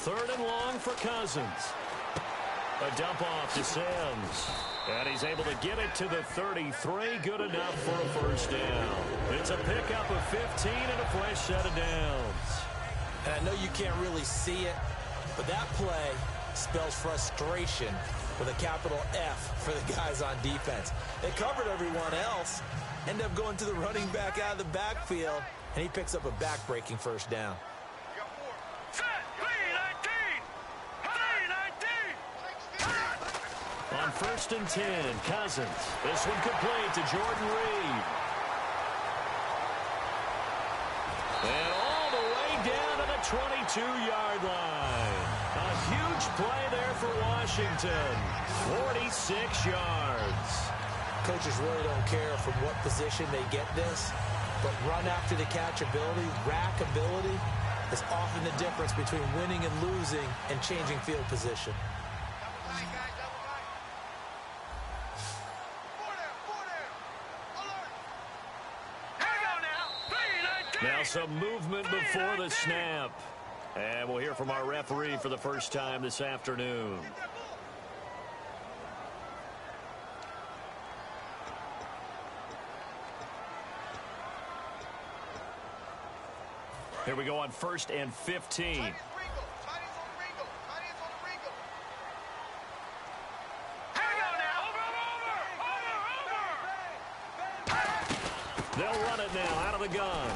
Third and long for Cousins. A dump off to Sims. And he's able to get it to the 33. Good enough for a first down. It's a pickup of 15 and a fresh set of downs. And I know you can't really see it, but that play spells frustration with a capital F for the guys on defense. They covered everyone else, end up going to the running back out of the backfield, and he picks up a back-breaking first down. On 1st and 10, Cousins. This one complete to Jordan Reed. And all the way down to the 22-yard line. A huge play there for Washington. 46 yards. Coaches really don't care from what position they get this, but run after the catch ability, rack ability, is often the difference between winning and losing and changing field position. Now some movement before the snap. And we'll hear from our referee for the first time this afternoon. Here we go on 1st and 15. They'll run it now out of the gun.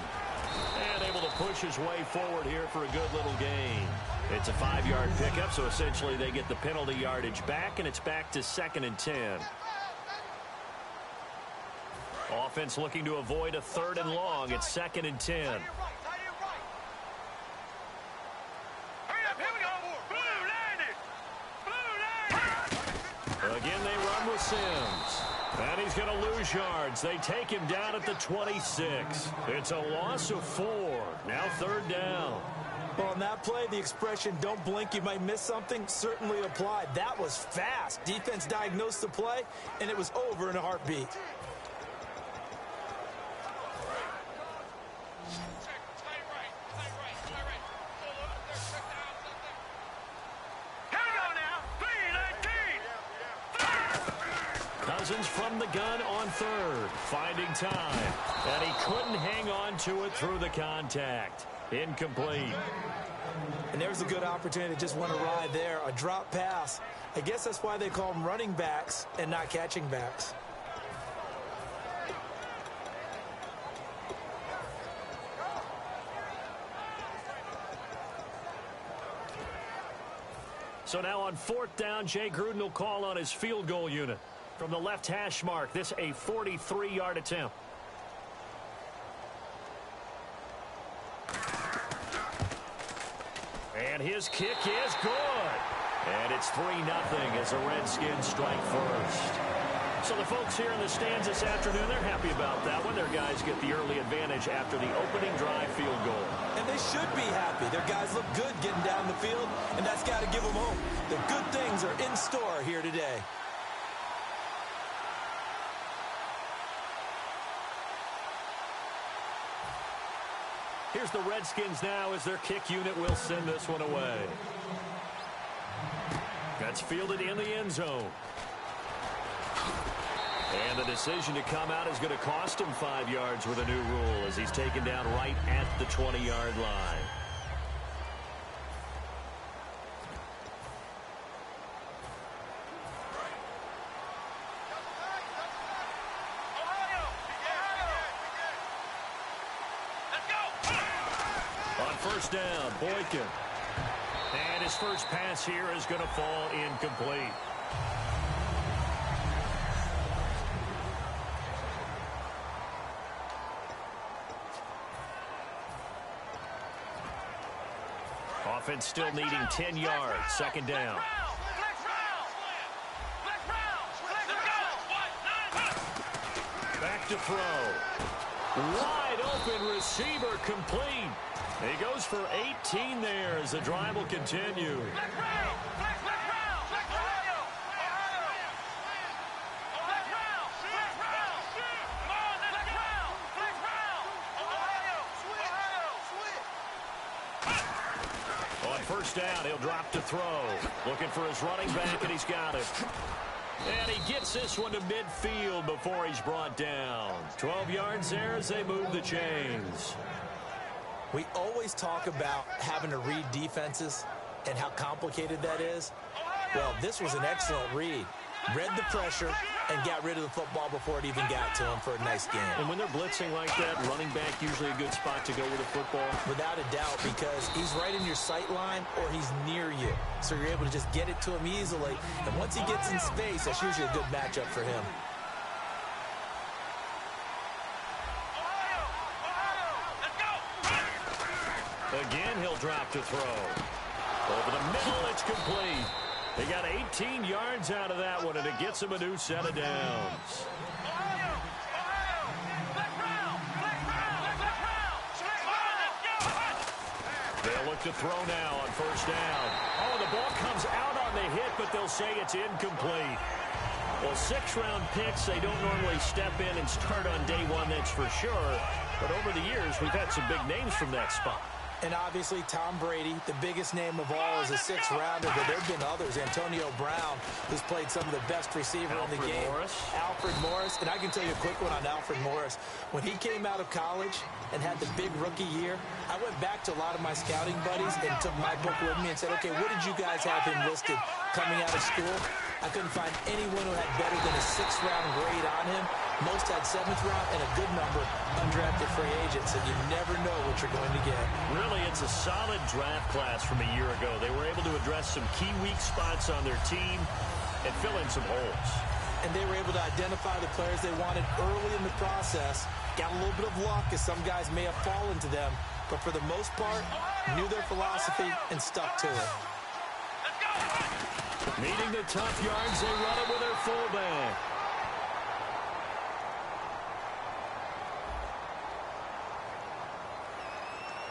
And able to push his way forward here for a good little gain. It's a 5-yard pickup, so essentially they get the penalty yardage back, and it's back to 2nd and 10. Offense looking to avoid a 3rd and long. It's 2nd and 10. Again, they run with Sims. And he's going to lose yards. They take him down at the 26. It's a loss of 4. Now 3rd down. Well, on that play, the expression, don't blink, you might miss something, certainly applied. That was fast. Defense diagnosed the play, and it was over in a heartbeat. Cousins from the gun on 3rd, finding time. And he couldn't hang on to it through the contact. Incomplete. And there's a good opportunity to just want to ride there. A drop pass. I guess that's why they call them running backs and not catching backs. So now on 4th down, Jay Gruden will call on his field goal unit. From the left hash mark, this a 43-yard attempt. And his kick is good. And it's 3-0 as the Redskins strike first. So the folks here in the stands this afternoon, they're happy about that one. Their guys get the early advantage after the opening drive field goal. And they should be happy. Their guys look good getting down the field, and that's got to give them hope. The good things are in store here today. Here's the Redskins now as their kick unit will send this one away. That's fielded in the end zone. And the decision to come out is going to cost him 5 yards with a new rule as he's taken down right at the 20-yard line. First down, Boykin. And his first pass here is going to fall incomplete. Offense still needing 10 yards. 2nd down. Back to throw. Wide open receiver complete. He goes for 18 there as the drive will continue. first down. He'll drop to throw. Looking for his running back, and he's got it. And he gets this one to midfield before he's brought down. 12 yards there as they move the chains. We always talk about having to read defenses and how complicated that is. Well, this was an excellent read. Read the pressure and got rid of the football before it even got to him for a nice game. And when they're blitzing like that, running back usually a good spot to go with the football. Without a doubt, because he's right in your sight line or he's near you. So you're able to just get it to him easily. And once he gets in space, that's usually a good matchup for him. Again, he'll drop to throw. Over the middle, it's complete. They got 18 yards out of that one, and it gets them a new set of downs. They'll look to throw now on first down. Oh, the ball comes out on the hit, but they'll say it's incomplete. Well, 6-round picks, they don't normally step in and start on day one, that's for sure. But over the years, we've had some big names from that spot. And obviously, Tom Brady, the biggest name of all, is a 6th-rounder, but there have been others. Antonio Brown, who's played some of the best receiver in the game. Alfred Morris. And I can tell you a quick one on Alfred Morris. When he came out of college and had the big rookie year, I went back to a lot of my scouting buddies and took my book with me and said, okay, what did you guys have him listed coming out of school? I couldn't find anyone who had better than a 6th-round grade on him. Most had 7th round and a good number undrafted free agents, and you never know what you're going to get. Really, it's a solid draft class from a year ago. They were able to address some key weak spots on their team and fill in some holes. And they were able to identify the players they wanted early in the process. Got a little bit of luck, as some guys may have fallen to them, but for the most part, knew their philosophy and stuck to it. Needing the tough yards, they run it with their fullback.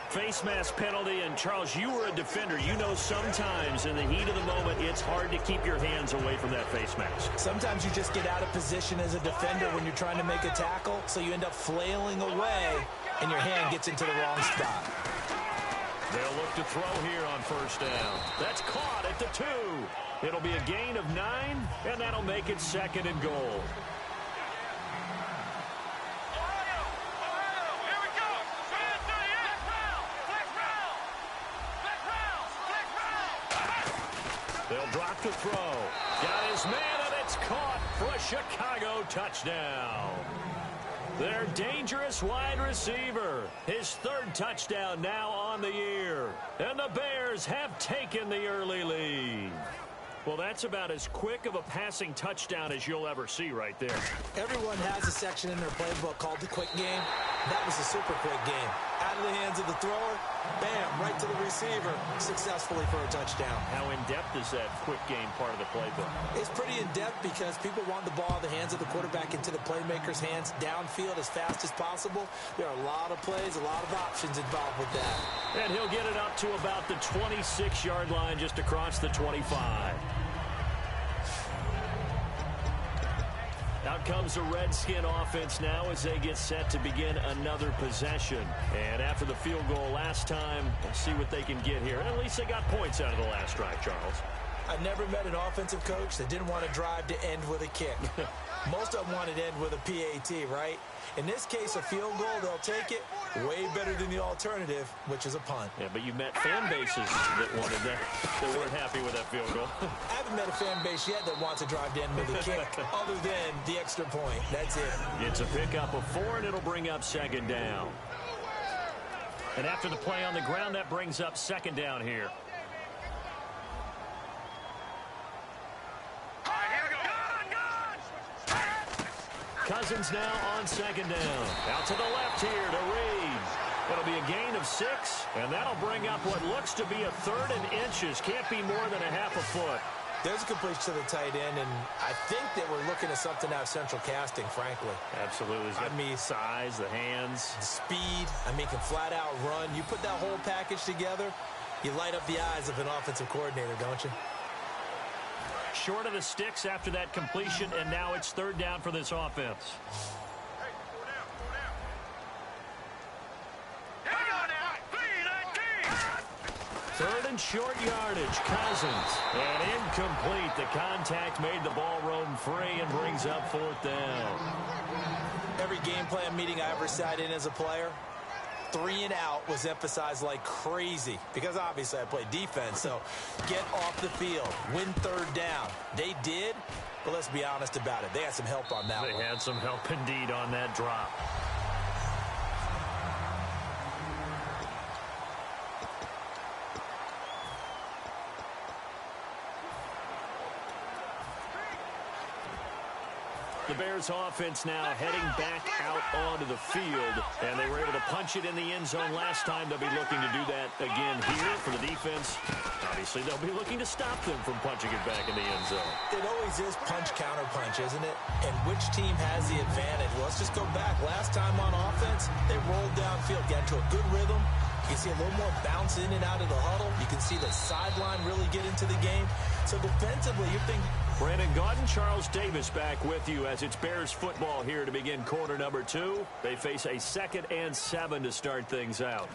Face mask penalty, and Charles, you were a defender. You know sometimes in the heat of the moment, it's hard to keep your hands away from that face mask. Sometimes you just get out of position as a defender when you're trying to make a tackle, so you end up flailing away, and your hand gets into the wrong spot. They'll look to throw here on first down. That's caught at the 2. It'll be a gain of 9, and that'll make it 2nd and goal. They'll drop to throw. Got his man, and it's caught for a Chicago touchdown. Their dangerous wide receiver. His 3rd touchdown now on the year. And the Bears have taken the early lead. Well, that's about as quick of a passing touchdown as you'll ever see right there. Everyone has a section in their playbook called the quick game. That was a super quick game. Out of the hands of the thrower, bam, right to the receiver, successfully for a touchdown. How in-depth is that quick game part of the playbook? It's pretty in-depth because people want the ball in the hands of the quarterback into the playmaker's hands downfield as fast as possible. There are a lot of plays, a lot of options involved with that. And he'll get it up to about the 26-yard line just across the 25. Out comes the Redskin offense now as they get set to begin another possession. And after the field goal last time, we'll see what they can get here. At least they got points out of the last drive, Charles. I've never met an offensive coach that didn't want to drive to end with a kick. Most of them wanted to end with a PAT, right? In this case, a field goal, they'll take it. Way better than the alternative, which is a punt. Yeah, but you met fan bases that wanted that. They weren't happy with that field goal. I haven't met a fan base yet that wants to drive to end with a kick other than the extra point. That's it. It's a pickup of 4, and it'll bring up 2nd down. And after the play on the ground, that brings up 2nd down here. Cousins now on 2nd down. Out to the left here to Reed. It'll be a gain of 6, and that'll bring up what looks to be a 3rd and inches. Can't be more than a half a foot. There's a completion to the tight end, and I think that we're looking at something out of central casting, frankly. Absolutely. I mean, size, the hands. The speed. I mean, can flat out run. You put that whole package together, you light up the eyes of an offensive coordinator, don't you? Short of the sticks after that completion, and now it's 3rd down for this offense. Third and short yardage, Cousins. And incomplete. The contact made the ball roam free and brings up fourth down. Every game plan meeting I ever sat in as a player, 3 and out was emphasized like crazy because obviously I played defense, so get off the field, win third down. They did, but let's be honest about it. They had some help on that one. They had some help indeed on that drop. The Bears offense now heading back out onto the field, and they were able to punch it in the end zone last time. They'll be looking to do that again here for the defense. Obviously, they'll be looking to stop them from punching it back in the end zone. It always is punch-counter-punch, isn't it? And which team has the advantage? Well, let's just go back. Last time on offense, they rolled downfield, got into a good rhythm. You can see a little more bounce in and out of the huddle. You can see the sideline really get into the game. So defensively, you're thinking... Brandon Gaudin, Charles Davis back with you as it's Bears football here to begin quarter number 2. They face a 2nd and 7 to start things out.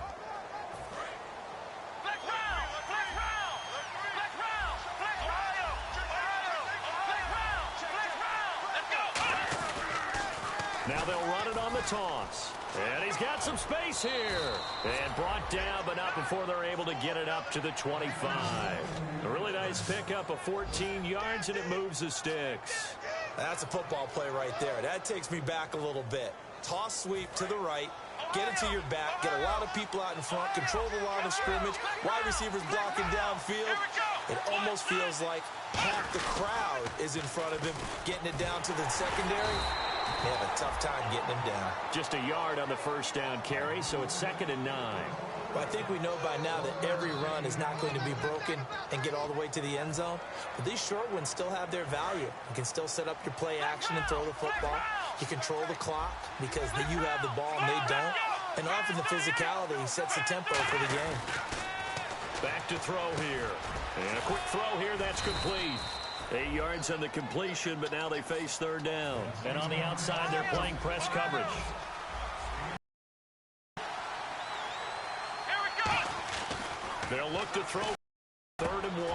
Now they'll run it on the toss. And he's got some space here. And brought down, but not before they're able to get it up to the 25. A really nice pickup of 14 yards, and it moves the sticks. That's a football play right there. That takes me back a little bit. Toss sweep to the right. Get it to your back. Get a lot of people out in front. Control the line of scrimmage. Wide receivers blocking downfield. It almost feels like half the crowd is in front of him, getting it down to the secondary. They have a tough time getting him down. Just a yard on the first down carry, so it's 2nd and 9. Well, I think we know by now that every run is not going to be broken and get all the way to the end zone. But these short ones still have their value. You can still set up your play action and throw the football. You control the clock because you have the ball and they don't. And often the physicality sets the tempo for the game. Back to throw here. And a quick throw here, that's complete. 8 yards on the completion, but now they face third down. And on the outside, they're playing press coverage. They'll look to throw 3rd and 1.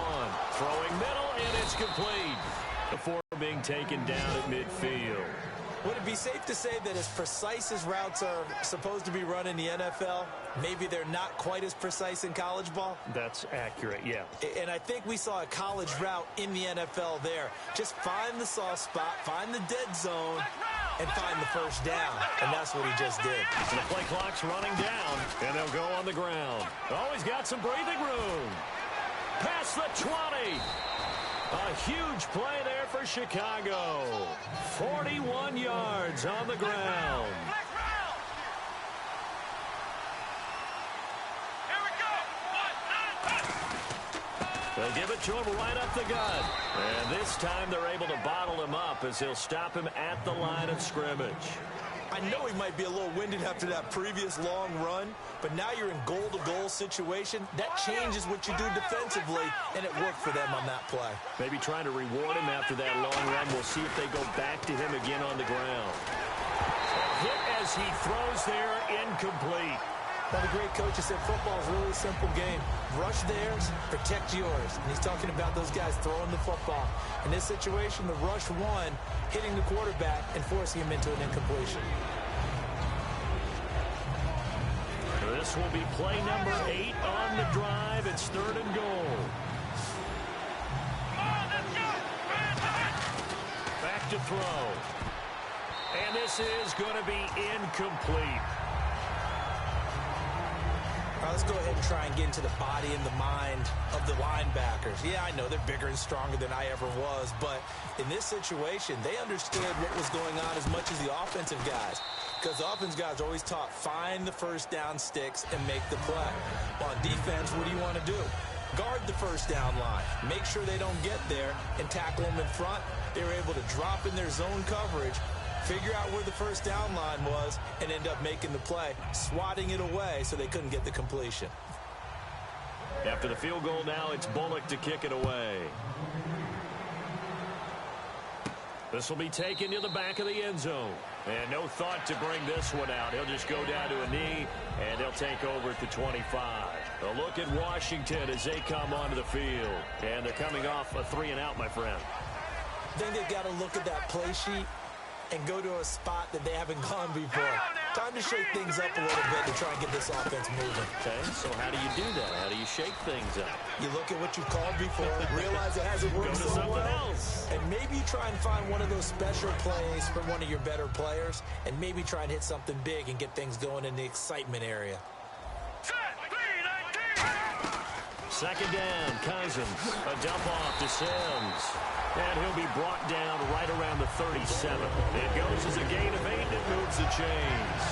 Throwing middle, and it's complete. Before being taken down at midfield. Would it be safe to say that as precise as routes are supposed to be run in the NFL, maybe they're not quite as precise in college ball? That's accurate, yeah. And I think we saw a college route in the NFL there. Just find the soft spot, find the dead zone, and find the first down. And that's what he just did. And the play clock's running down, and they'll go on the ground. Oh, he's got some breathing room. Past the 20. A huge play there for Chicago. 41 yards on the ground. They'll give it to him right up the gut. And this time they're able to bottle him up as they'll stop him at the line of scrimmage. I know he might be a little winded after that previous long run, but now you're in goal-to-goal situation. That changes what you do defensively, and it worked for them on that play. Maybe trying to reward him after that long run. We'll see if they go back to him again on the ground. Hit as he throws there, incomplete. Now, the great coach has said football is really a simple game. Rush theirs, protect yours. And he's talking about those guys throwing the football. In this situation, the rush one, hitting the quarterback and forcing him into an incompletion. This will be play number 8 on the drive. It's 3rd and goal. Back to throw. And this is going to be incomplete. All right, let's go ahead and try and get into the body and the mind of the linebackers. Yeah, I know they're bigger and stronger than I ever was, but in this situation, they understood what was going on as much as the offensive guys. Because the offensive guys are always taught, find the first down sticks and make the play. On defense, what do you want to do? Guard the first down line. Make sure they don't get there and tackle them in front. They were able to drop in their zone coverage, figure out where the first down line was, and end up making the play, swatting it away so they couldn't get the completion. After the field goal now, it's Bullock to kick it away. This will be taken to the back of the end zone. And no thought to bring this one out. He'll just go down to a knee, and they'll take over at the 25. A look at Washington as they come onto the field. And they're coming off a 3-and-out, my friend. I think they've got to look at that play sheet and go to a spot that they haven't gone before. Time to shake things up a little bit to try and get this offense moving. Okay, so how do you do that? How do you shake things up? You look at what you've called before, realize it hasn't worked Go to so something well, else. and maybe try and find one of those special plays from one of your better players, and maybe try and hit something big and get things going in the excitement area. Second down, Cousins. A dump off to Sims. And he'll be brought down right around the 37. It goes as a gain of 8, and it moves the chains.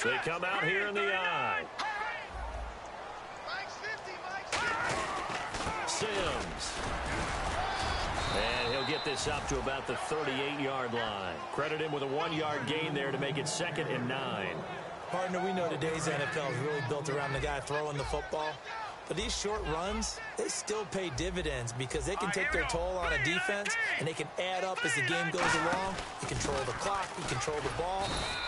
They come out here in the eye. Sims. And he'll get this up to about the 38-yard line. Credit him with a 1-yard gain there to make it 2nd and 9. Partner, we know today's NFL is really built around the guy throwing the football. But these short runs, they still pay dividends because they can take their toll on a defense, and they can add up as the game goes along. You control the clock, you control the ball,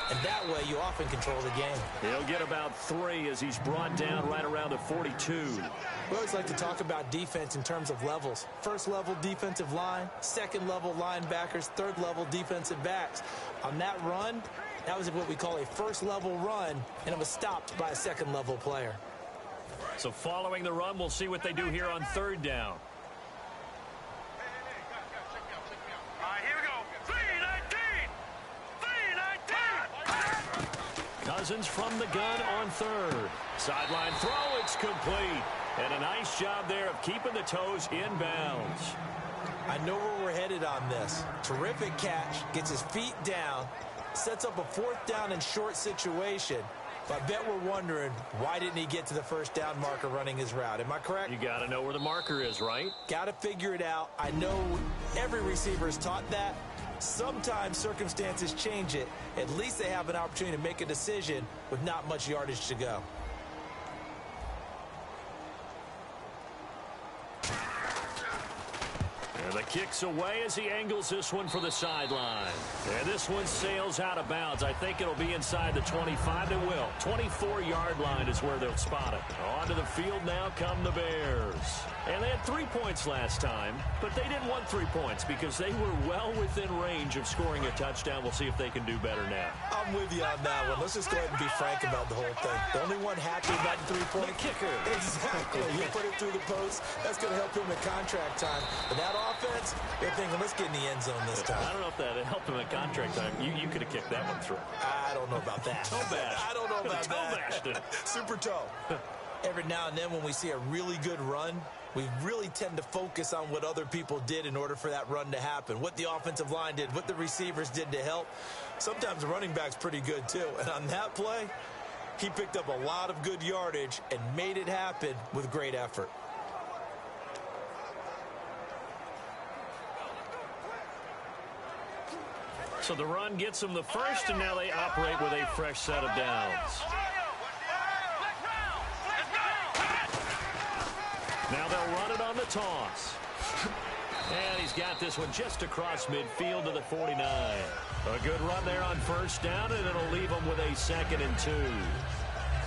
and that way you often control the game. He'll get about 3 as he's brought down right around the 42. We always like to talk about defense in terms of levels. First level defensive line, second level linebackers, third level defensive backs. On that run, that was what we call a first level run, and it was stopped by a second level player. So following the run, we'll see what they do here on 3rd down. All right, here we go. 3-19. Cousins from the gun on 3rd. Sideline throw, it's complete. And a nice job there of keeping the toes in bounds. I know where we're headed on this. Terrific catch, gets his feet down, sets up a 4th down and short situation. But I bet we're wondering, why didn't he get to the first down marker running his route? Am I correct? You got to know where the marker is, right? Got to figure it out. I know every receiver is taught that. Sometimes circumstances change it. At least they have an opportunity to make a decision with not much yardage to go. And the kick's away as he angles this one for the sideline. And this one sails out of bounds. I think it'll be inside the 25. It will. 24-yard line is where they'll spot it. Onto the field now come the Bears. And they had 3 points last time, but they didn't want 3 points because they were well within range of scoring a touchdown. We'll see if they can do better now. I'm with you on that one. Let's just go ahead and be frank about the whole thing. The only one happy about the 3-point kicker. Exactly. You put it through the post. That's going to help him in contract time. But that offense, they're thinking, let's get in the end zone this time. I don't know if that helped him at contract time. You could have kicked that one through. I don't know about that. Toe bash. I don't know about toe that. bashed it. Super toe. Every now and then when we see a really good run, we really tend to focus on what other people did in order for that run to happen. What the offensive line did, what the receivers did to help. Sometimes the running back's pretty good too. And on that play, he picked up a lot of good yardage and made it happen with great effort. So the run gets them the first, and now they operate with a fresh set of downs. Now they'll run it on the toss. And he's got this one just across midfield to the 49. A good run there on 1st down, and it'll leave them with a 2nd and 2.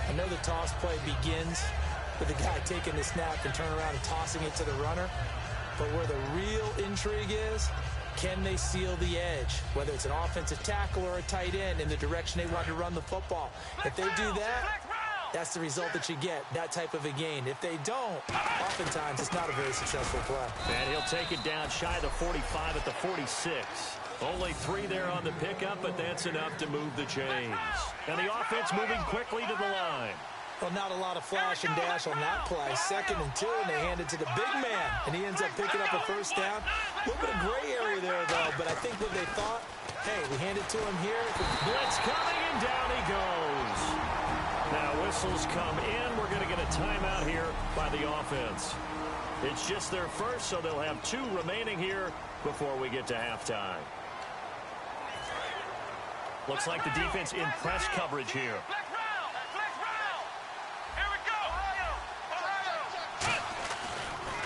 I know the toss play begins with the guy taking the snap and turning around and tossing it to the runner. But where the real intrigue is, can they seal the edge? Whether it's an offensive tackle or a tight end in the direction they want to run the football. If they do that, that's the result that you get, that type of a gain. If they don't, oftentimes it's not a very successful play. And he'll take it down shy of the 45 at the 46. Only 3 there on the pickup, but that's enough to move the chains. And the offense moving quickly to the line. Well, not a lot of flash and dash on that play. 2nd and 2, and they hand it to the big man, and he ends up picking up a 1st down. A little bit of gray area there, though, but I think what they thought, hey, we hand it to him here. Blitz coming, and down he goes. Now whistles come in. We're going to get a timeout here by the offense. It's just their first, so they'll have 2 remaining here before we get to halftime. Looks like the defense in press coverage here. Flex round! Flex round! Here we go! Ohio!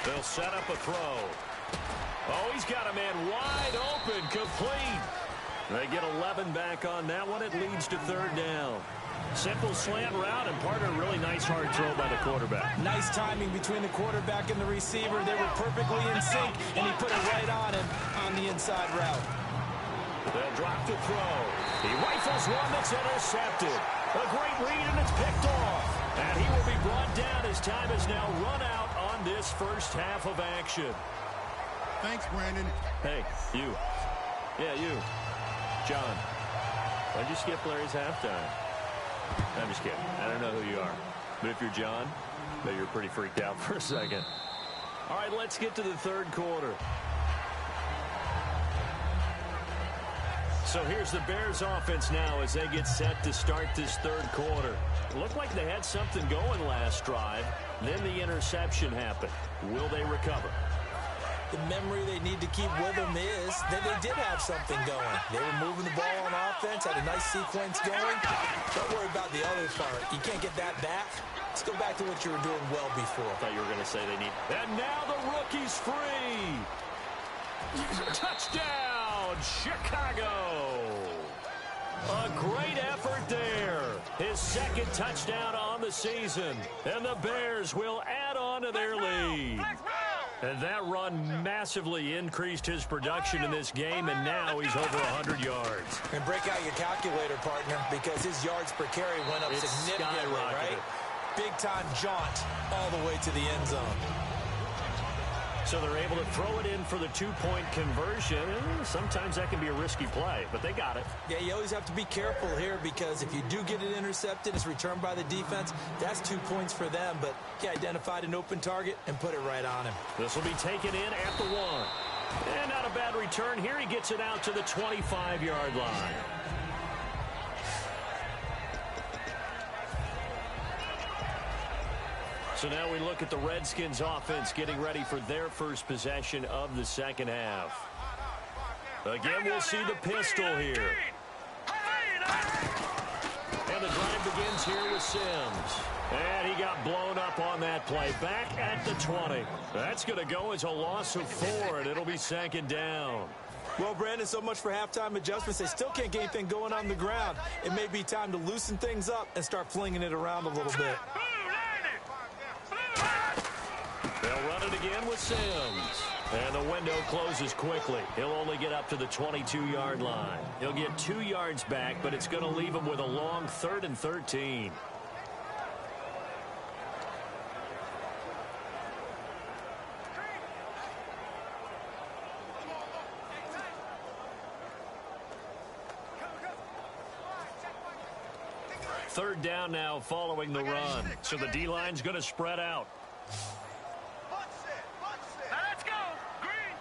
They'll set up a throw. Oh, he's got a man wide open, complete. They get 11 back on that one. It leads to third down. Simple slant route, and part of a really nice hard throw by the quarterback. Nice timing between the quarterback and the receiver. They were perfectly in sync, and he put it right on him on the inside route. They'll drop the throw. He rifles one that's intercepted. A great read, and it's picked off. And he will be brought down as time is now run out on this first half of action. Thanks, Brandon. Hey, you. Yeah, you. John. Why'd you skip Larry's halftime? I'm just kidding. I don't know who you are. But if you're John, I bet you're pretty freaked out for a second. All right, let's get to the third quarter. So here's the Bears offense now as they get set to start this third quarter. It looked like they had something going last drive. Then the interception happened. Will they recover? The memory they need to keep with them is that they did have something going. They were moving the ball on offense, had a nice sequence going. Don't worry about the other part. You can't get that back. Let's go back to what you were doing well before. I thought you were going to say they need. And now the rookie's free. Touchdown, Chicago. A great effort there. His second touchdown on the season. And the Bears will add on to their lead. And that run massively increased his production in this game, and now he's over 100 yards. And break out your calculator, partner, because his yards per carry went up significantly, right? Big-time jaunt all the way to the end zone. So they're able to throw it in for the two-point conversion. Sometimes that can be a risky play, but they got it. Yeah, you always have to be careful here because if you do get it intercepted, it's returned by the defense. That's 2 points for them, but he identified an open target and put it right on him. This will be taken in at the 1. And not a bad return here. He gets it out to the 25-yard line. So now we look at the Redskins offense getting ready for their first possession of the second half. Again, we'll see the pistol here. And the drive begins here with Sims. And he got blown up on that play. Back at the 20. That's going to go as a loss of 4, and it'll be second down. Well, Brandon, so much for halftime adjustments. They still can't get anything going on the ground. It may be time to loosen things up and start flinging it around a little bit. They'll run it again with Sims. And the window closes quickly. He'll only get up to the 22-yard line. He'll get 2 yards back, but it's going to leave him with a long 3rd and 13. Third down now following the run. So the D-line's going to spread out. Let's go! Green!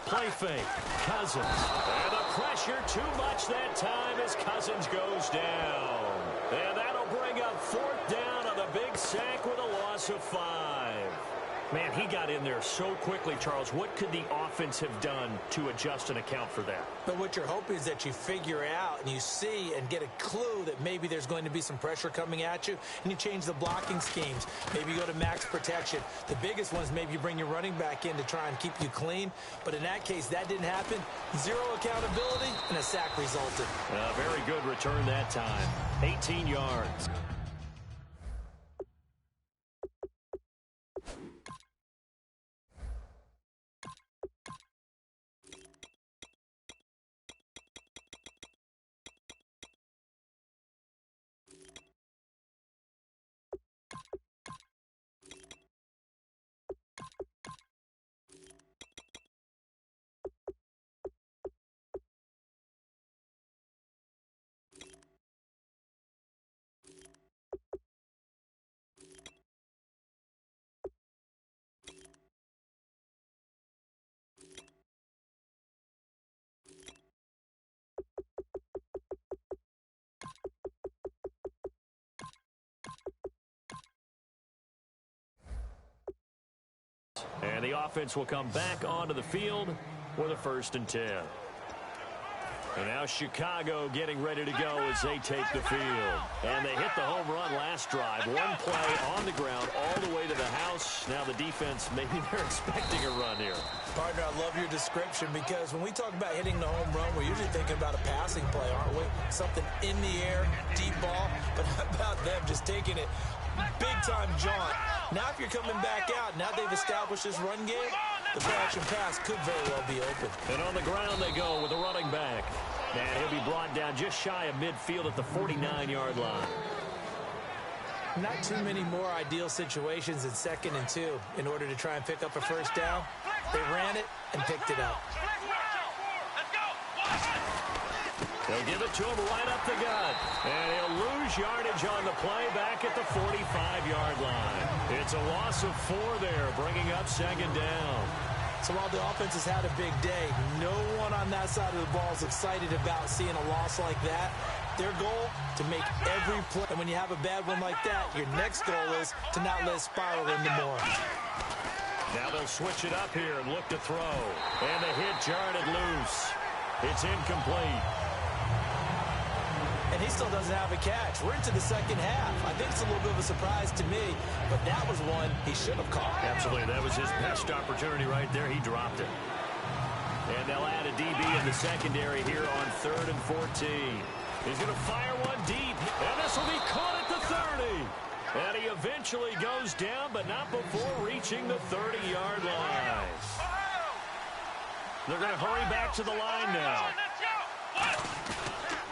Play fake. Cousins. And the pressure too much that time as Cousins goes down. And that'll bring up 4th down on the big sack with a loss of 5. Man, he got in there so quickly, Charles. What could the offense have done to adjust and account for that? But what you're hoping is that you figure out and you see and get a clue that maybe there's going to be some pressure coming at you, and you change the blocking schemes. Maybe you go to max protection. The biggest one is maybe you bring your running back in to try and keep you clean. But in that case, that didn't happen. 0 accountability, and a sack resulted. A very good return that time. 18 yards. the offense will come back onto the field with a 1st and 10. And now Chicago getting ready to go as they take the field. And they hit the home run last drive. One play on the ground all the way to the house. Now the defense, maybe they're expecting a run here. Partner, I love your description because when we talk about hitting the home run, we're usually thinking about a passing play, aren't we? Something in the air, deep ball. But how about them just taking it big-time jaunt? Now if you're coming back out, now they've established this run game, the play-action pass could very well be open. And on the ground they go with a running back. And he'll be brought down just shy of midfield at the 49-yard line. Not too many more ideal situations in 2nd and 2 in order to try and pick up a 1st down. They ran it and picked it up. They'll give it to him right up the gut. And he'll lose yardage on the play back at the 45-yard line. It's a loss of 4 there, bringing up 2nd down. So while the offense has had a big day, no one on that side of the ball is excited about seeing a loss like that. Their goal, to make every play. And when you have a bad one like that, your next goal is to not let it spiral into more. Now they'll switch it up here and look to throw. And the hit jarred it loose. It's incomplete. And he still doesn't have a catch. We're into the 2nd half. I think it's a little bit of a surprise to me, but that was one he should have caught. Absolutely. That was his best opportunity right there. He dropped it. And they'll add a DB in the secondary here on 3rd and 14. He's going to fire one deep, and this will be caught at the 30. And he eventually goes down, but not before reaching the 30-yard line. They're going to hurry back to the line now.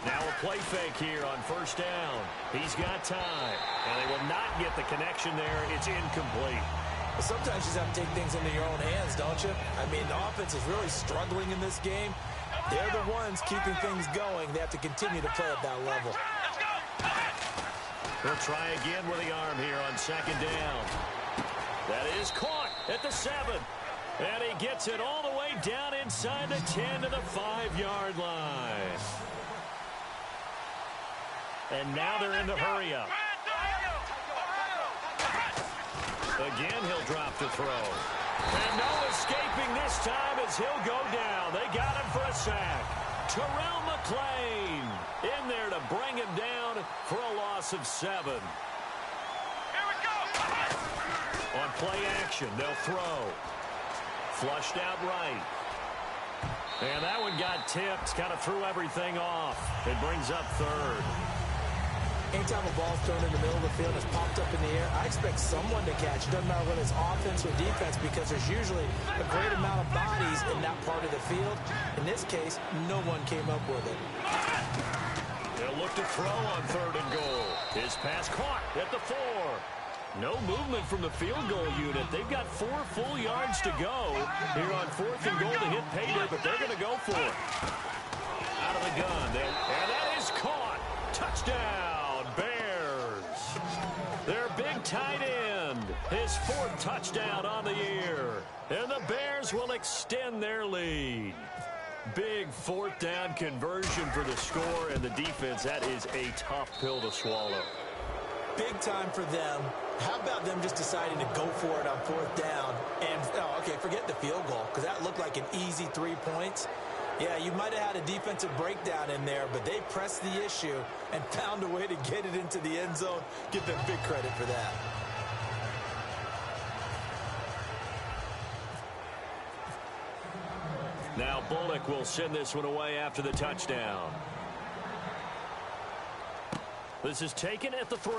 Now a play fake here on 1st down. He's got time, and they will not get the connection there. It's incomplete. Well, sometimes you just have to take things into your own hands, don't you? I mean, the offense is really struggling in this game. They're the ones keeping things going. They have to continue to play at that level. They'll try again with the arm here on 2nd down. That is caught at the 7. And he gets it all the way down inside the 10 to the 5-yard line. And now they're in the hurry-up. Again, he'll drop to throw. And no escaping this time as he'll go down. They got him for a sack. Terrell McClain in there to bring him down for a loss of 7. Here we go. On play action, they'll throw. Flushed out right. And that one got tipped. Kind of threw everything off. It brings up 3rd. Anytime a ball's thrown in the middle of the field and it's popped up in the air, I expect someone to catch. It doesn't matter whether it's offense or defense because there's usually a great amount of bodies in that part of the field. In this case, no one came up with it. They'll look to throw on 3rd and goal. His pass caught at the 4. No movement from the field goal unit. They've got 4 full yards to go here on 4th and goal to hit paydirt, but they're going to go for it. Out of the gun. And that is caught. Touchdown. Bears. Their big tight end. His 4th touchdown on the year. And the Bears will extend their lead. Big 4th down conversion for the score and the defense. That is a tough pill to swallow. Big time for them. How about them just deciding to go for it on 4th down? And, okay, forget the field goal because that looked like an easy 3 points. Yeah, you might have had a defensive breakdown in there, but they pressed the issue and found a way to get it into the end zone. Give them big credit for that. Now Bullock will send this one away after the touchdown. This is taken at the 3.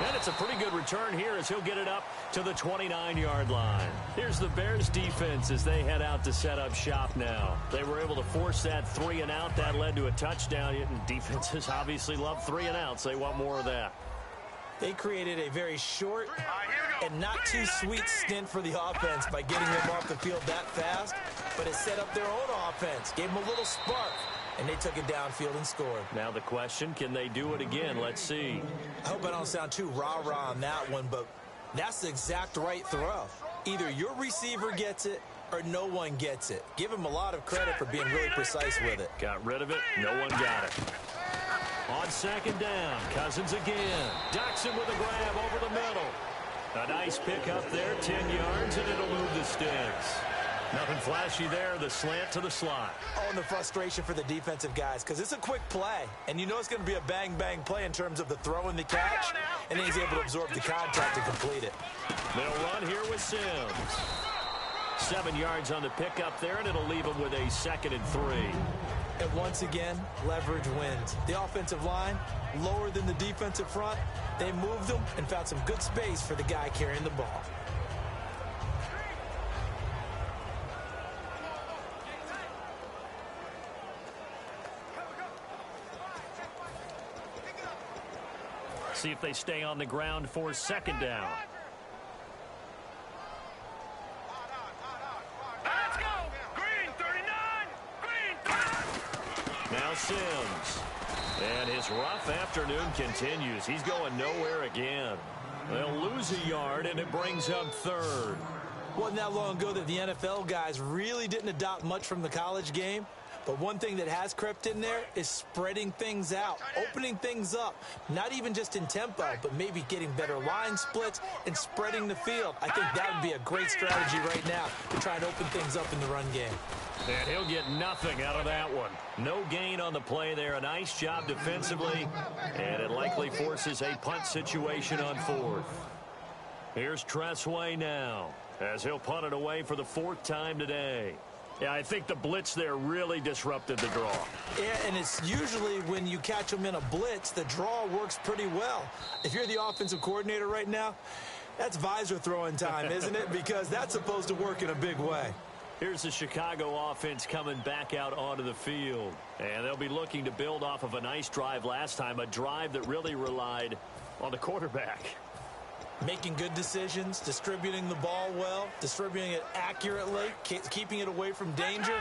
And it's a pretty good return here as he'll get it up to the 29-yard line. Here's the Bears defense as they head out to set up shop now. They were able to force that 3 and out. That led to a touchdown. And defenses obviously love 3 and outs. They want more of that. They created a very short and not too sweet stint for the offense by getting them off the field that fast, but it set up their own offense, gave them a little spark, and they took it downfield and scored. Now the question, can they do it again? Let's see. I hope I don't sound too rah-rah on that one, but that's the exact right throw. Either your receiver gets it or no one gets it. Give him a lot of credit for being really precise with it. Got rid of it. No one got it. On 2nd down, Cousins again. Docks him with a grab over the middle. A nice pick up there, 10 yards, and it'll move the sticks. Nothing flashy there, the slant to the slot. Oh, and the frustration for the defensive guys, because it's a quick play, and you know it's going to be a bang-bang play in terms of the throw and the catch, and then he's able to absorb the contact and complete it. They'll run here with Sims. 7 yards on the pickup there, and it'll leave him with a 2nd and 3. And once again, leverage wins. The offensive line, lower than the defensive front, they moved them and found some good space for the guy carrying the ball. See if they stay on the ground for 2nd down. Let's go! Green 39! Green 39! Now Sims. And his rough afternoon continues. He's going nowhere again. They'll lose a yard, and it brings up 3rd. Wasn't that long ago that the NFL guys really didn't adopt much from the college game. But one thing that has crept in there is spreading things out, opening things up, not even just in tempo, but maybe getting better line splits and spreading the field. I think that would be a great strategy right now to try and open things up in the run game. And he'll get nothing out of that one. No gain on the play there. A nice job defensively, and it likely forces a punt situation on 4th. Here's Tressway now, as he'll punt it away for the 4th time today. Yeah, I think the blitz there really disrupted the draw. Yeah, and it's usually when you catch them in a blitz, the draw works pretty well. If you're the offensive coordinator right now, that's visor throwing time, isn't it? Because that's supposed to work in a big way. Here's the Chicago offense coming back out onto the field. And they'll be looking to build off of a nice drive last time, a drive that really relied on the quarterback. Making good decisions, distributing the ball well, distributing it accurately, keeping it away from danger.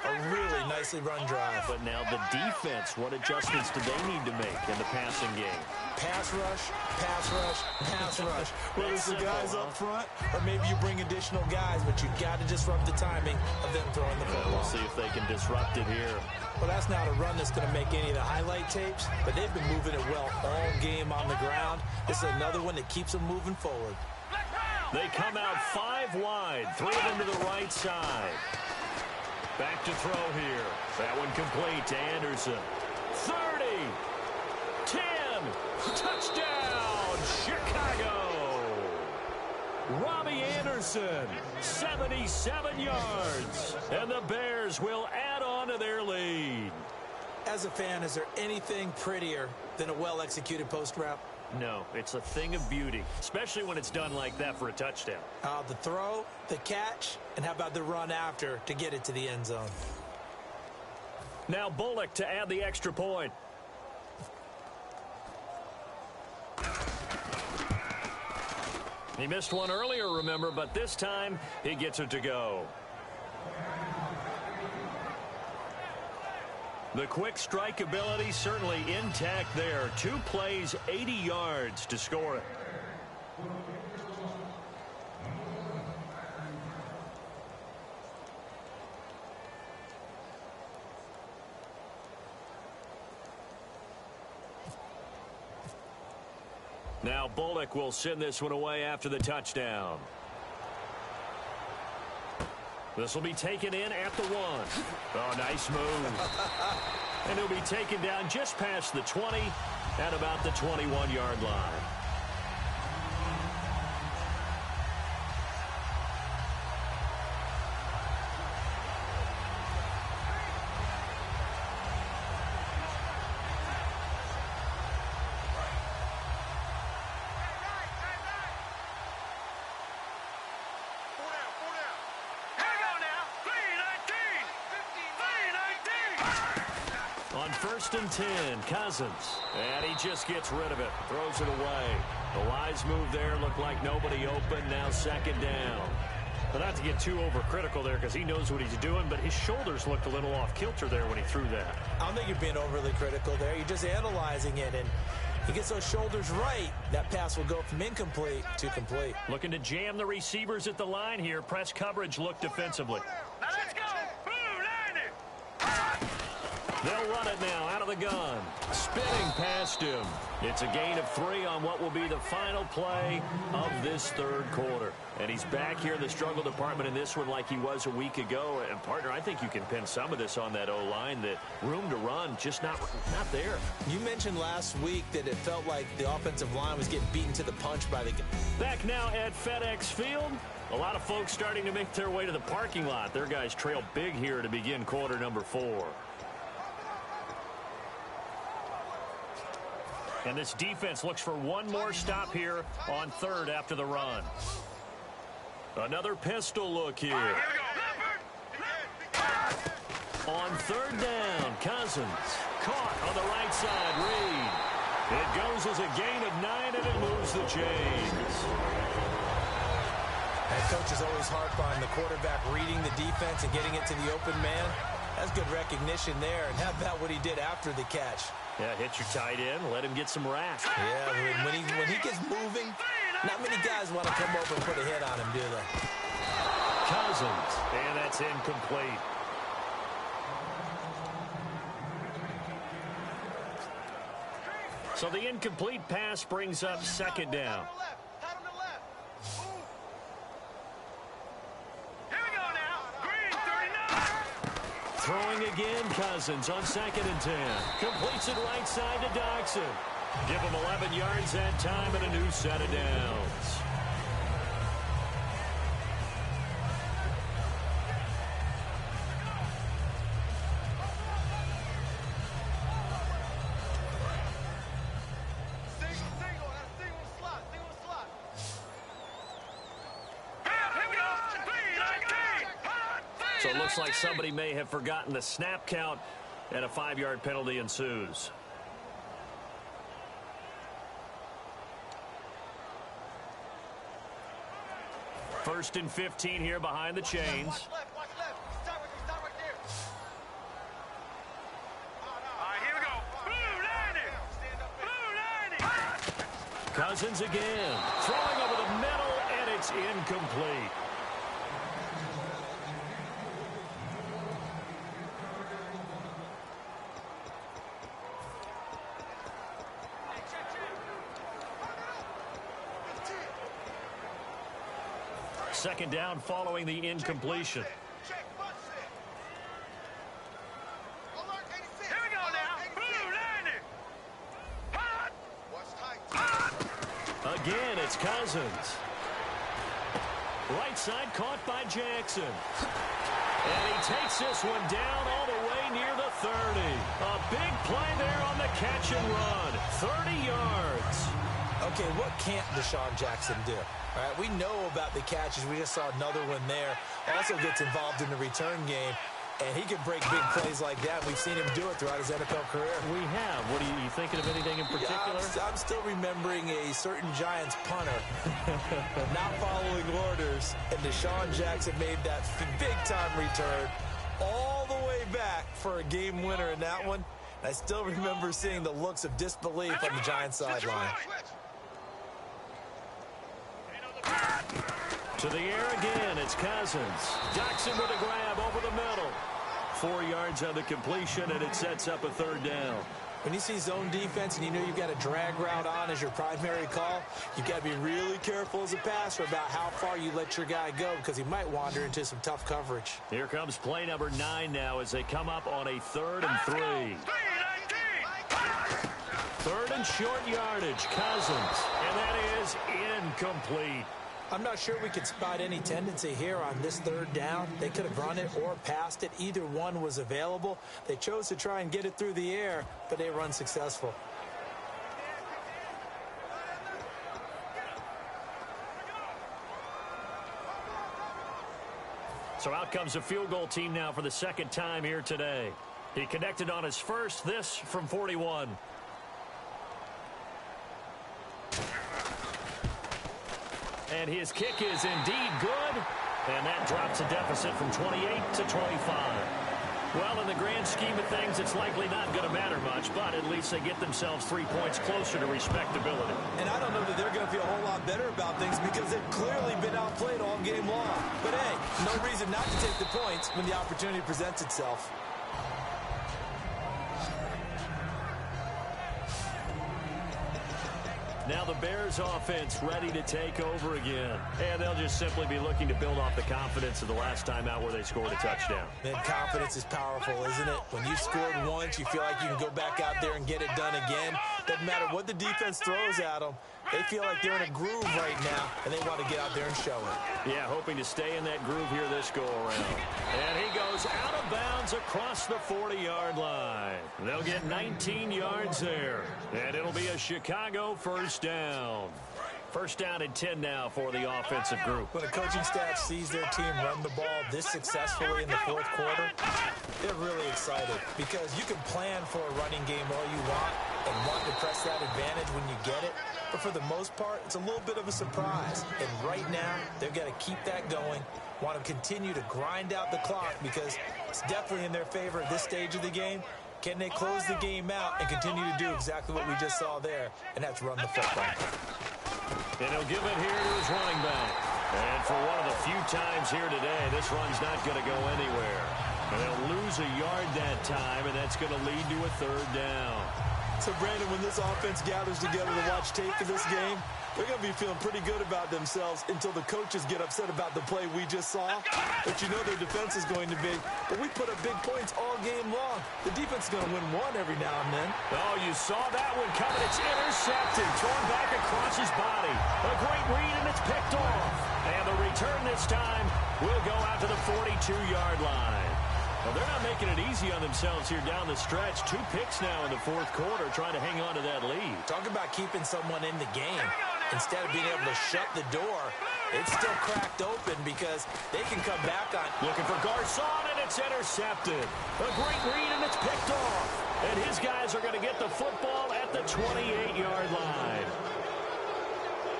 A really nicely run drive. But now the defense, what adjustments do they need to make in the passing game? Pass rush, pass rush, pass rush. Whether it's the guys up front or maybe you bring additional guys, but you've got to disrupt the timing of them throwing the football. We'll see if they can disrupt it here. Well, that's not a run that's going to make any of the highlight tapes, but they've been moving it well all game on the ground. This is another one that keeps them moving forward. They come out 5 wide, 3 of them to the right side. Back to throw here. That one complete to Anderson. 30, 10, touchdown, Chicago. Robbie Anderson, 77 yards, and the Bears will add on to their lead. As a fan, is there anything prettier than a well-executed post route? No, it's a thing of beauty, especially when it's done like that for a touchdown. The throw, the catch, and how about the run after to get it to the end zone? Now Bullock to add the extra point. He missed one earlier, remember, but this time he gets it to go. The quick strike ability certainly intact there. 2 plays, 80 yards to score it. Now Bullock will send this one away after the touchdown. This will be taken in at the 1. Oh, nice move. And he'll be taken down just past the 20 at about the 21-yard line. First and 10, Cousins. And he just gets rid of it. Throws it away. The wise move there. Looked like nobody open. Now 2nd down. But not to get too overcritical there because he knows what he's doing, but his shoulders looked a little off kilter there when he threw that. I don't think you're being overly critical there. You're just analyzing it, and he gets those shoulders right. That pass will go from incomplete to complete. Looking to jam the receivers at the line here. Press coverage look defensively. Now let's go. Blue, line it. They'll run it now out of the gun. Spinning past him. It's a gain of 3 on what will be the final play of this third quarter. And he's back here in the struggle department in this one like he was a week ago. And, partner, I think you can pin some of this on that O-line. The room to run just not there. You mentioned last week that it felt like the offensive line was getting beaten to the punch by the... Back now at FedEx Field. A lot of folks starting to make their way to the parking lot. Their guys trail big here to begin quarter number 4. And this defense looks for one more stop here on third after the run. Another pistol look here. On third down, Cousins. Caught on the right side, Reed. It goes as a gain of 9, and it moves the chains. Head coaches always harp on the quarterback reading the defense and getting it to the open man. That's good recognition there. And how about what he did after the catch? Yeah, hit your tight end, let him get some racks. Yeah, when he gets moving, not many guys want to come over and put a hit on him, do they? Cousins, and that's incomplete. So the incomplete pass brings up second down. Throwing again, Cousins on 2nd and 10. Completes it right side to Doxson. Give him 11 yards that time and a new set of downs. So it looks like somebody may have forgotten the snap count, and a 5-yard penalty ensues. First and 15 here behind the chains. Watch left. Start right there. All right, here we go. Blue 90. Cousins again. Throwing over the middle, and it's incomplete. Second down following the incompletion. Here we go now. Blue 90. Again, it's Cousins. Right side caught by Jackson. And he takes this one down all the way near the 30. A big play there on the catch and run. 30 yards. Okay, what can't Deshaun Jackson do? All right, we know about the catches. We just saw another one there. Also gets involved in the return game, and he can break big plays like that. We've seen him do it throughout his NFL career. We have. What are you thinking of anything in particular? Yeah, I'm still remembering a certain Giants punter not following orders, and Deshaun Jackson made that big-time return all the way back for a game winner in that one. I still remember seeing the looks of disbelief on the Giants sideline. To the air again, it's Cousins. Doxson with a grab over the middle. 4 yards on the completion, and it sets up a third down. When you see zone defense and you know you've got a drag route on as your primary call, you've got to be really careful as a passer about how far you let your guy go because he might wander into some tough coverage. Here comes play number 9 now as they come up on a 3rd and 3. 3rd and short yardage, Cousins, and that is incomplete. I'm not sure we could spot any tendency here on this 3rd down. They could have run it or passed it. Either one was available. They chose to try and get it through the air, but they were unsuccessful. So out comes a field goal team now for the 2nd time here today. He connected on his first, this from 41. And his kick is indeed good. And that drops a deficit from 28 to 25. Well, in the grand scheme of things, it's likely not going to matter much, but at least they get themselves 3 points closer to respectability. And I don't know that they're going to feel a whole lot better about things because they've clearly been outplayed all game long. But, hey, no reason not to take the points when the opportunity presents itself. Now the Bears offense ready to take over again. And they'll just simply be looking to build off the confidence of the last time out where they scored a touchdown. Man, confidence is powerful, isn't it? When you scored once, you feel like you can go back out there and get it done again. Doesn't matter what the defense throws at them. They feel like they're in a groove right now, and they want to get out there and show it. Yeah, hoping to stay in that groove here this go-around. And he goes out of bounds across the 40-yard line. They'll get 19 yards there, and it'll be a Chicago first down. First down and 10 now for the offensive group. When a coaching staff sees their team run the ball this successfully in the fourth quarter, they're really excited because you can plan for a running game all you want and want to press that advantage when you get it. But for the most part, it's a little bit of a surprise. And right now, they're going to keep that going, want to continue to grind out the clock because it's definitely in their favor at this stage of the game. Can they close the game out and continue to do exactly what we just saw there, and that's run the football. And he'll give it here to his running back. And for one of the few times here today, this run's not going to go anywhere. And they'll lose a yard that time, and that's going to lead to a third down. So, Brandon, when this offense gathers together to watch tape for this game, they're going to be feeling pretty good about themselves until the coaches get upset about the play we just saw. But you know their defense is going to be. But we put up big points all game long. The defense is going to win one every now and then. Oh, you saw that one coming. It's intercepted. Thrown back across his body. A great read, and it's picked off. And the return this time will go out to the 42-yard line. Well, they're not making it easy on themselves here down the stretch. 2 picks now in the fourth quarter trying to hang on to that lead. Talk about keeping someone in the game. Instead of being able to shut the door, it's still cracked open because they can come back on. Looking for Garcon, and it's intercepted. A great read, and it's picked off. And his guys are going to get the football at the 28-yard line.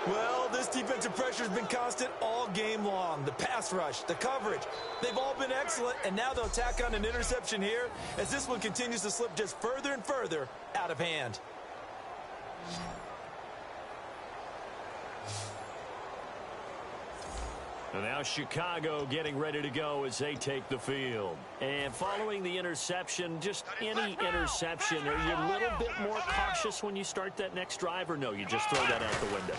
Well, this defensive pressure has been constant all game long. The pass rush, the coverage, they've all been excellent, and now they'll tack on an interception here as this one continues to slip just further and further out of hand. And now Chicago getting ready to go as they take the field. And following the interception, just any interception, are you a little bit more cautious when you start that next drive, or no, you just throw that out the window?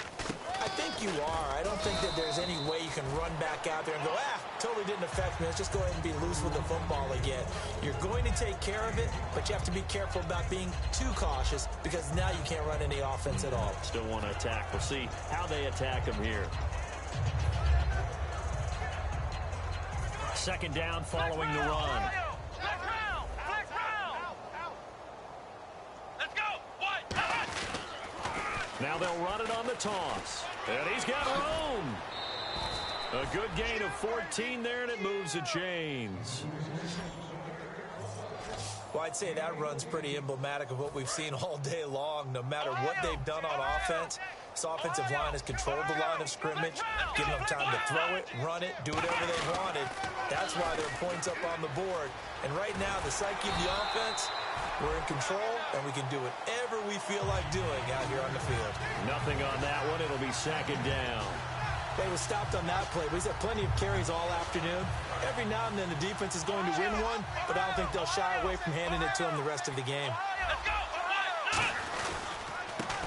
I think you are. I don't think that there's any way you can run back out there and go, totally didn't affect me. Let's just go ahead and be loose with the football again. You're going to take care of it, but you have to be careful about being too cautious because now you can't run any offense at all. Still want to attack. We'll see how they attack them here. Second down following the run. Now they'll run it on the toss. And he's got room. A good gain of 14 there, and it moves the chains. Well, I'd say that run's pretty emblematic of what we've seen all day long. No matter what they've done on offense, this offensive line has controlled the line of scrimmage, given them time to throw it, run it, do whatever they wanted. That's why there are points up on the board. And right now, the psyche of the offense, we're in control, and we can do whatever we feel like doing out here on the field. Nothing on that one. It'll be second down. They were stopped on that play, but he's had plenty of carries all afternoon. Every now and then the defense is going to win one, but I don't think they'll shy away from handing it to him the rest of the game.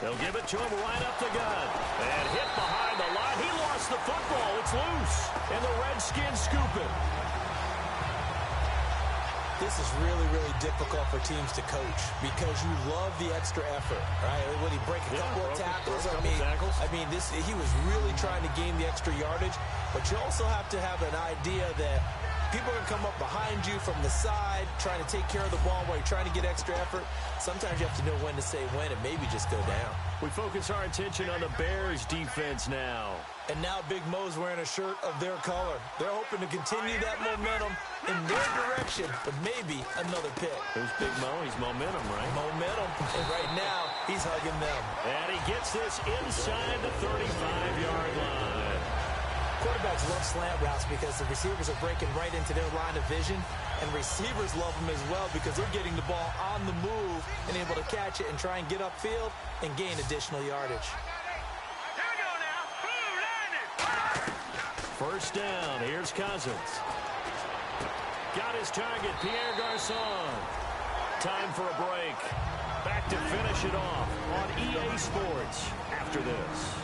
They'll give it to him right up the gut. And hit behind the line. He lost the football. It's loose. And the Redskins scoop it. This is really, really difficult for teams to coach because you love the extra effort, right? When he break a couple of tackles, I mean, he was really trying to gain the extra yardage, but you also have to have an idea that people are going to come up behind you from the side, trying to take care of the ball while you're trying to get extra effort. Sometimes you have to know when to say when and maybe just go down. We focus our attention on the Bears defense now. And now Big Mo's wearing a shirt of their color. They're hoping to continue that momentum in their direction, but maybe another pick. Who's Big Mo? He's momentum, right? Momentum. And right now, he's hugging them. And he gets this inside the 35-yard line. Quarterbacks love slant routes because the receivers are breaking right into their line of vision, and receivers love them as well because they're getting the ball on the move and able to catch it and try and get upfield and gain additional yardage. First down. Here's Cousins. Got his target, Pierre Garcon. Time for a break. Back to finish it off on EA Sports after this.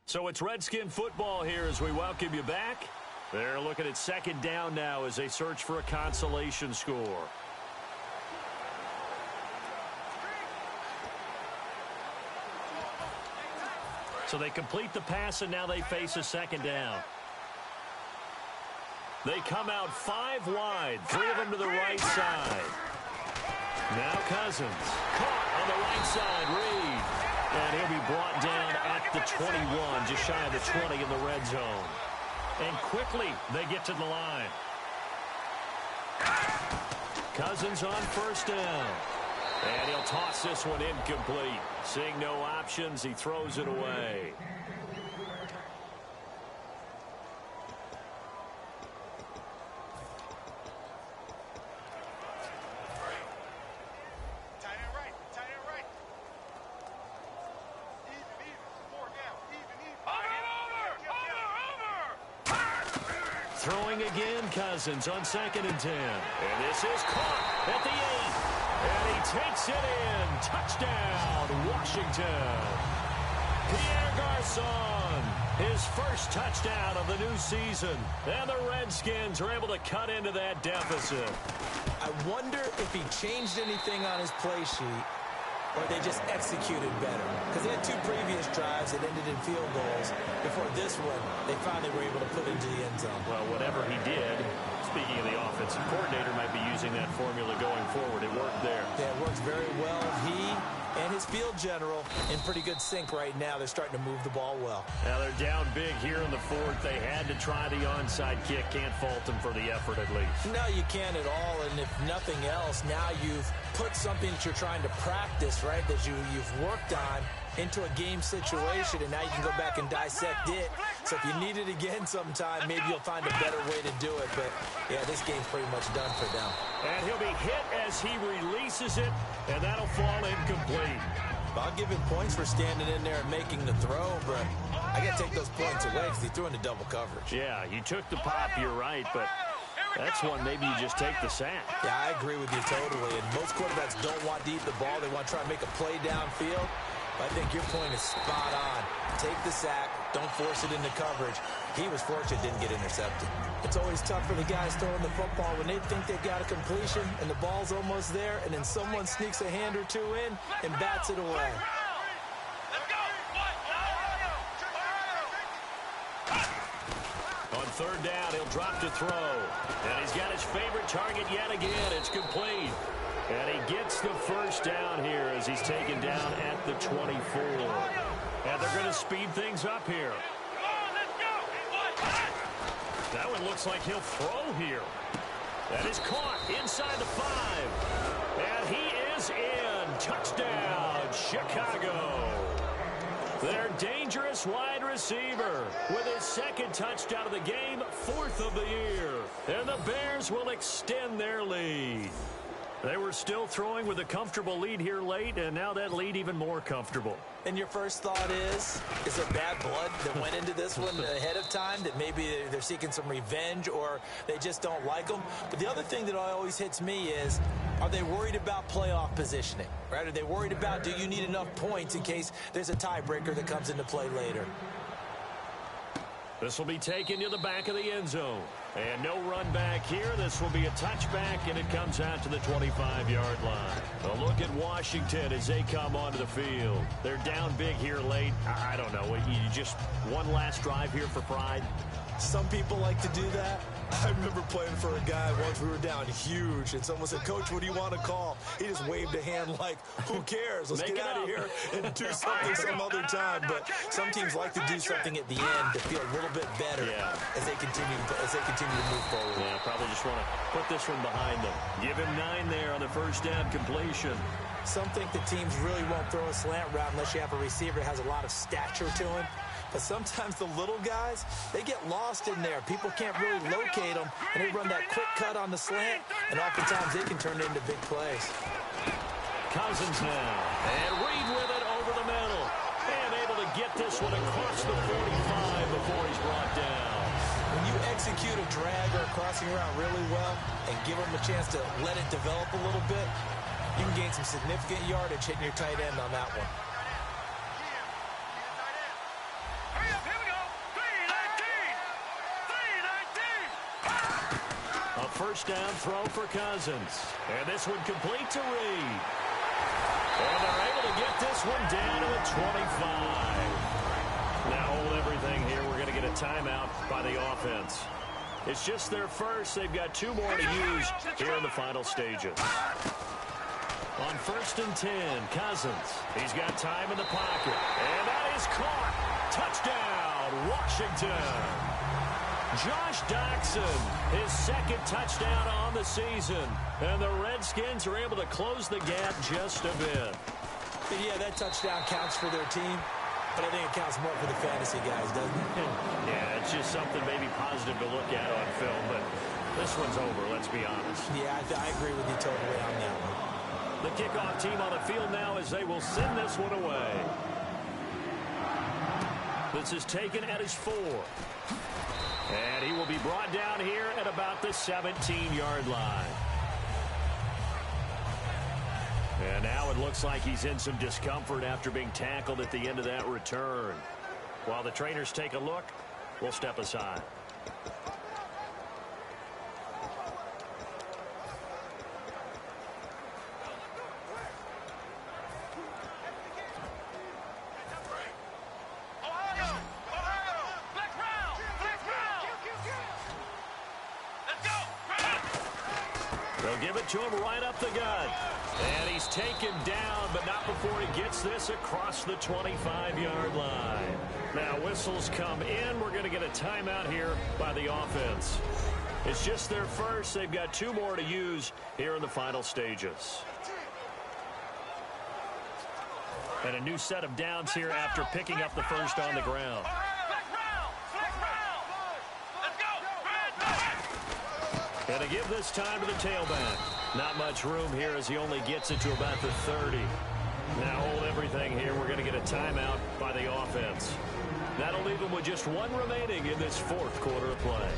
So it's Redskin football here as we welcome you back. They're looking at second down now as they search for a consolation score. So they complete the pass, and now they face a second down. They come out 5 wide, 3 of them to the right side. Now Cousins, caught on the right side, Reed. And he'll be brought down at the 21, just shy of the 20 in the red zone. And quickly, they get to the line. Cousins on first down. And he'll toss this one incomplete. Seeing no options, he throws it away. Throwing again, Cousins on 2nd and 10. And this is caught at the 8. And he takes it in. Touchdown, Washington. Pierre Garçon, his first touchdown of the new season. And the Redskins are able to cut into that deficit. I wonder if he changed anything on his play sheet, or they just executed better. Because they had 2 previous drives that ended in field goals. Before this one, they finally were able to put it into the end zone. Well, whatever he did, speaking of the offensive coordinator, might be using that formula going forward. It worked there. Yeah, it works very well. He and his field general in pretty good sync right now. They're starting to move the ball well. Now they're down big here in the 4th. They had to try the onside kick. Can't fault them for the effort at least. No, you can't at all. And if nothing else, now you've put something that you're trying to practice, right, that you've worked on into a game situation, and now you can go back and dissect it. So if you need it again sometime, maybe you'll find a better way to do it. But, yeah, this game's pretty much done for them. And he'll be hit as he releases it, and that'll fall incomplete. I'll give him points for standing in there and making the throw, but I got to take those points away because he threw into double coverage. Yeah, you took the pop, you're right, but that's one maybe you just take the sack. Yeah, I agree with you totally. And most quarterbacks don't want to eat the ball. They want to try and make a play downfield. I think your point is spot on. Take the sack. Don't force it into coverage. He was fortunate didn't get intercepted. It's always tough for the guys throwing the football when they think they've got a completion and the ball's almost there, and then someone sneaks a hand or 2 in and bats it away. On 3rd down, he'll drop to throw. And he's got his favorite target yet again. It's complete. And he gets the first down here as he's taken down at the 24. And they're going to speed things up here. That one looks like he'll throw here. That is caught inside the 5. And he is in. Touchdown, Chicago. Their dangerous wide receiver with his 2nd touchdown of the game, 4th of the year. And the Bears will extend their lead. They were still throwing with a comfortable lead here late, and now that lead even more comfortable. And your first thought is there bad blood that went into this one ahead of time, that maybe they're seeking some revenge or they just don't like them? But the other thing that always hits me is, are they worried about playoff positioning? Right? Are they worried about, do you need enough points in case there's a tiebreaker that comes into play later? This will be taken to the back of the end zone. And no run back here. This will be a touchback, and it comes out to the 25-yard line. A look at Washington as they come onto the field. They're down big here late. I don't know. You just one last drive here for pride? Some people like to do that. I remember playing for a guy once. We were down huge, and someone said, "Coach, what do you want to call?" He just waved a hand like, who cares? Let's get out of here and do something some other time. But some teams like to do something at the end to feel a little bit better as they continue to move forward. Yeah, probably just want to put this one behind them. Give him 9 there on the first down completion. Some think the teams really won't throw a slant route unless you have a receiver that has a lot of stature to him. But sometimes the little guys, they get lost in there. People can't really locate them, and they run that quick cut on the slant, and oftentimes they can turn it into big plays. Cousins now, and Reed with it over the middle. And able to get this one across the 45 before he's brought down. When you execute a drag or a crossing route really well and give them a chance to let it develop a little bit, you can gain some significant yardage hitting your tight end on that one. Hurry up, here we go. 3-19. 3-19. A first down throw for Cousins. And this one complete to Reed. And they're able to get this one down to the 25. Now hold everything here. We're going to get a timeout by the offense. It's just their first. They've got 2 more to use here in the final stages. On 1st and 10, Cousins. He's got time in the pocket. And that is caught. Touchdown, Washington. Josh Doctson, his 2nd touchdown on the season. And the Redskins are able to close the gap just a bit. Yeah, that touchdown counts for their team, but I think it counts more for the fantasy guys, doesn't it? Yeah, it's just something maybe positive to look at on film, but this one's over, let's be honest. Yeah, I agree with you totally on that one. The kickoff team on the field now as they will send this one away. This is taken at his 4. And he will be brought down here at about the 17-yard line. And now it looks like he's in some discomfort after being tackled at the end of that return. While the trainers take a look, we'll step aside. They'll give it to him right up the gut. And he's taken down, but not before he gets this across the 25-yard line. Now whistles come in. We're going to get a timeout here by the offense. It's just their first. They've got 2 more to use here in the final stages. And a new set of downs here after picking up the first on the ground. And to give this time to the tailback. Not much room here as he only gets it to about the 30. Now hold everything here. We're going to get a timeout by the offense. That'll leave him with just 1 remaining in this 4th quarter of play.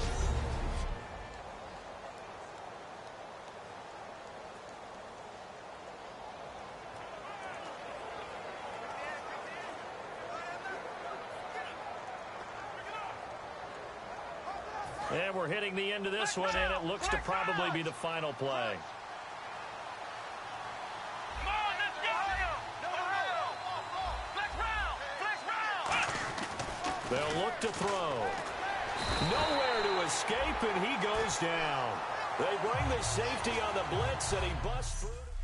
And we're hitting the end of this one, and it looks to probably be the final play. They'll look to throw. Nowhere to escape, and he goes down. They bring the safety on the blitz, and he busts through.